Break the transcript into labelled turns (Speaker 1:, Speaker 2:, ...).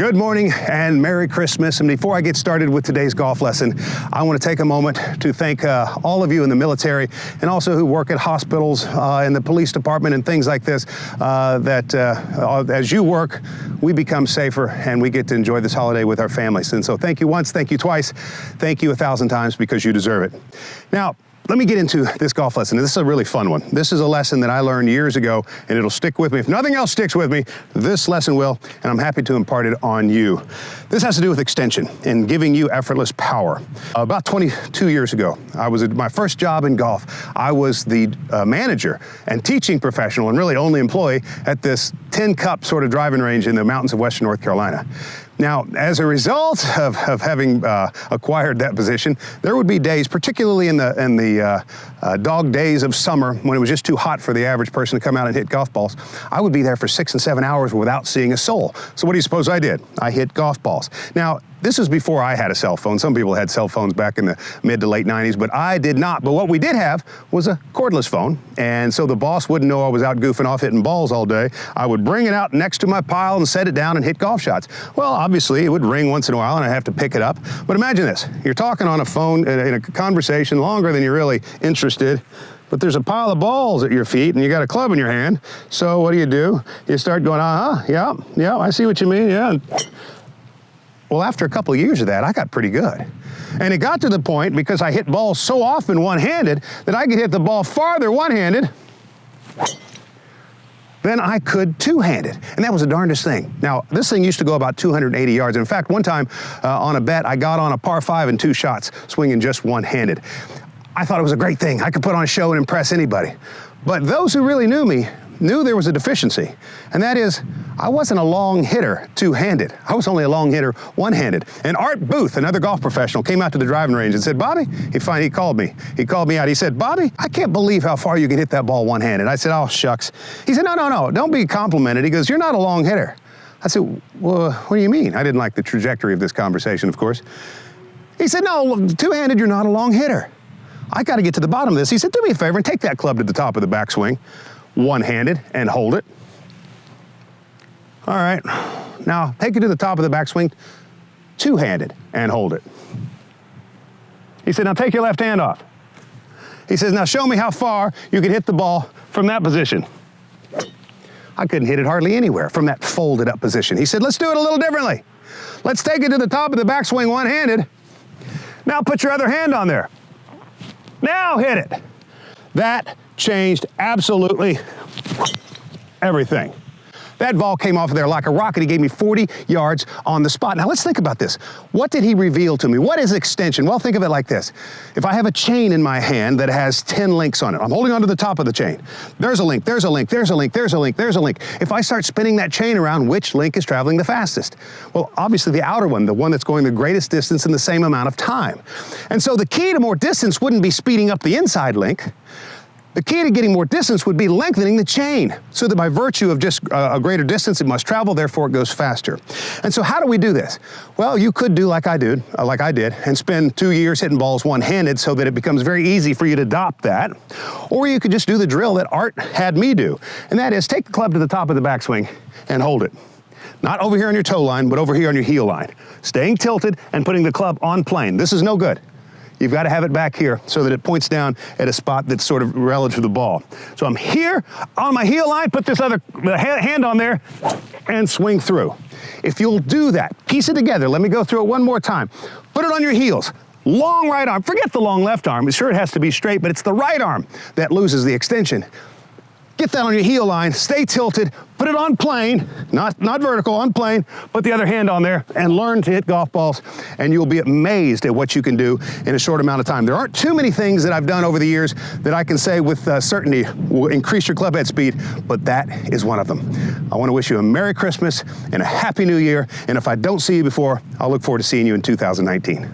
Speaker 1: Good morning and Merry Christmas. And before I get started with today's golf lesson, I want to take a moment to thank all of you in the military and also who work at hospitals in the police department and things like this, as you work, we become safer and we get to enjoy this holiday with our families. And so thank you once, thank you twice, thank you 1,000 times because you deserve it. Now, let me get into this golf lesson. This is a really fun one. This is a lesson that I learned years ago, and it'll stick with me. If nothing else sticks with me, this lesson will, and I'm happy to impart it on you. This has to do with extension and giving you effortless power. About 22 years ago, I was at my first job in golf. I was the manager and teaching professional and really only employee at this 10-cup sort of driving range in the mountains of Western North Carolina. Now, as a result of having acquired that position, there would be days, particularly in the dog days of summer, when it was just too hot for the average person to come out and hit golf balls. I would be there for 6 and 7 hours without seeing a soul. So what do you suppose I did? I hit golf balls. Now, this was before I had a cell phone. Some people had cell phones back in the mid to late 90s, but I did not. But what we did have was a cordless phone. And so the boss wouldn't know I was out goofing off hitting balls all day. I would bring it out next to my pile and set it down and hit golf shots. Well, obviously it would ring once in a while and I'd have to pick it up. But imagine this, you're talking on a phone in a conversation longer than you're really interested, but there's a pile of balls at your feet and you got a club in your hand. So what do? You start going, yeah, I see what you mean, yeah. Well, after a couple of years of that, I got pretty good. And it got to the point, because I hit balls so often one-handed, that I could hit the ball farther one-handed than I could two-handed. And that was the darndest thing. Now, this thing used to go about 280 yards. In fact, one time on a bet, I got on a par 5 and 2 shots, swinging just one-handed. I thought it was a great thing. I could put on a show and impress anybody. But those who really knew me knew there was a deficiency, and that is I wasn't a long hitter two-handed. I was only a long hitter one-handed. And Art Booth, another golf professional, came out to the driving range and said, Bobby, he called me out. He said, Bobby, I can't believe how far you can hit that ball one-handed. I said, oh, shucks. He said, no, don't be complimented. He goes, you're not a long hitter. I said, well, what do you mean? I didn't like the trajectory of this conversation, of course. He said, no, two-handed, you're not a long hitter. I got to get to the bottom of this. He said, do me a favor and take that club to the top of the backswing, one-handed, and hold it. All right, now take it to the top of the backswing, two-handed, and hold it. He said, now take your left hand off. He says, now show me how far you can hit the ball from that position. I couldn't hit it hardly anywhere from that folded up position. He said, let's do it a little differently. Let's take it to the top of the backswing one-handed. Now put your other hand on there. Now hit it. That changed absolutely everything. That ball came off of there like a rocket. He gave me 40 yards on the spot. Now let's think about this. What did he reveal to me? What is extension? Well, think of it like this. If I have a chain in my hand that has 10 links on it, I'm holding onto the top of the chain. There's a link, there's a link, there's a link, there's a link, there's a link. If I start spinning that chain around, which link is traveling the fastest? Well, obviously the outer one, the one that's going the greatest distance in the same amount of time. And so the key to more distance wouldn't be speeding up the inside link. The key to getting more distance would be lengthening the chain, so that by virtue of just a greater distance it must travel, therefore it goes faster. And so how do we do this? Well, you could do like I did, and spend 2 years hitting balls one-handed so that it becomes very easy for you to adopt that. Or you could just do the drill that Art had me do, and that is take the club to the top of the backswing and hold it. Not over here on your toe line, but over here on your heel line. Staying tilted and putting the club on plane. This is no good. You've got to have it back here so that it points down at a spot that's sort of relative to the ball. So I'm here on my heel line, put this other hand on there and swing through. If you'll do that, piece it together. Let me go through it one more time. Put it on your heels. Long right arm. Forget the long left arm. Sure, it has to be straight, but it's the right arm that loses the extension. Get that on your heel line, stay tilted, put it on plane, not vertical, on plane, put the other hand on there and learn to hit golf balls, and you'll be amazed at what you can do in a short amount of time. There aren't too many things that I've done over the years that I can say with certainty will increase your club head speed, but that is one of them. I want to wish you a Merry Christmas and a Happy New Year, and if I don't see you before, I'll look forward to seeing you in 2019.